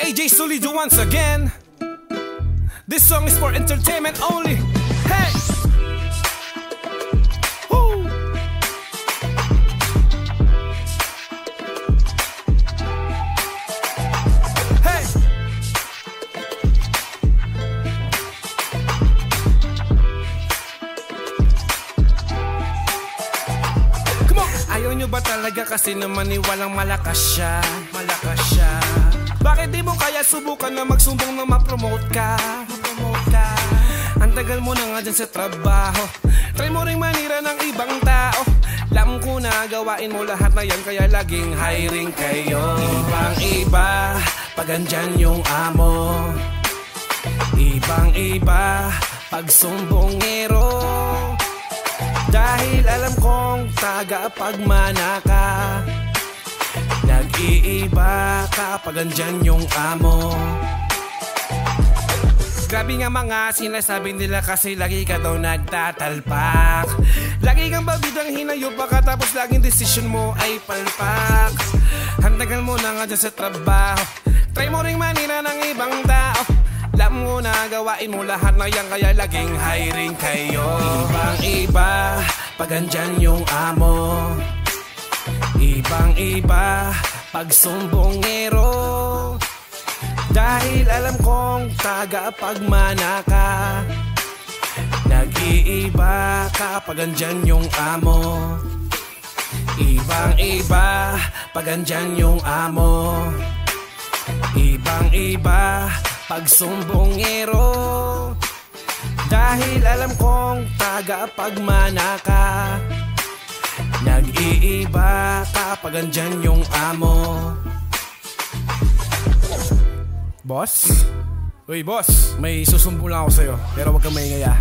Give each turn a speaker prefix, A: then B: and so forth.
A: AJ Solido once again. This song is for entertainment only. Hey! Woo! Hey! Come on! Ayaw nyo ba talaga kasi naman walang malakas siya? Malakas siya. Bakit di mo kaya subukan na magsumbong na ma-promote ka? Ang tagal mo na nga dyan sa trabaho. Try mo rin manira ng ibang tao. Alam ko na gawain mo lahat na yan, kaya laging hiring kayo. Ibang iba, pag andyan yung amo. Ibang iba, pag sumbongero. Dahil alam kong tagapagmana ka. Nag-iiba kapag andyan yung amo. Grabe nga mga sinasabi nila kasi lagi ka daw nagtatalpak. Lagi kang babidang hinayo pagkatapos laging desisyon mo ay palpak. Hantagal mo na nga dyan sa trabaho. Try mo ring manira ng ibang tao. Alam mo na gawain mo lahat na yan, kaya laging hiring kayo. Ibang iba pag andyan yung amo. Ibang iba pag sumbongero. Dahil alam kong tagapagmana ka. Nag-iiba kapag andyan yung amo. Ibang iba pag andyan yung amo. Ibang iba pag sumbongero. Dahil alam kong tagapagmana ka. Nag-iiba kapag andyan yung amo. Boss? Uy boss, may susumbong lang ako sa'yo, pero wag kang maingay ah.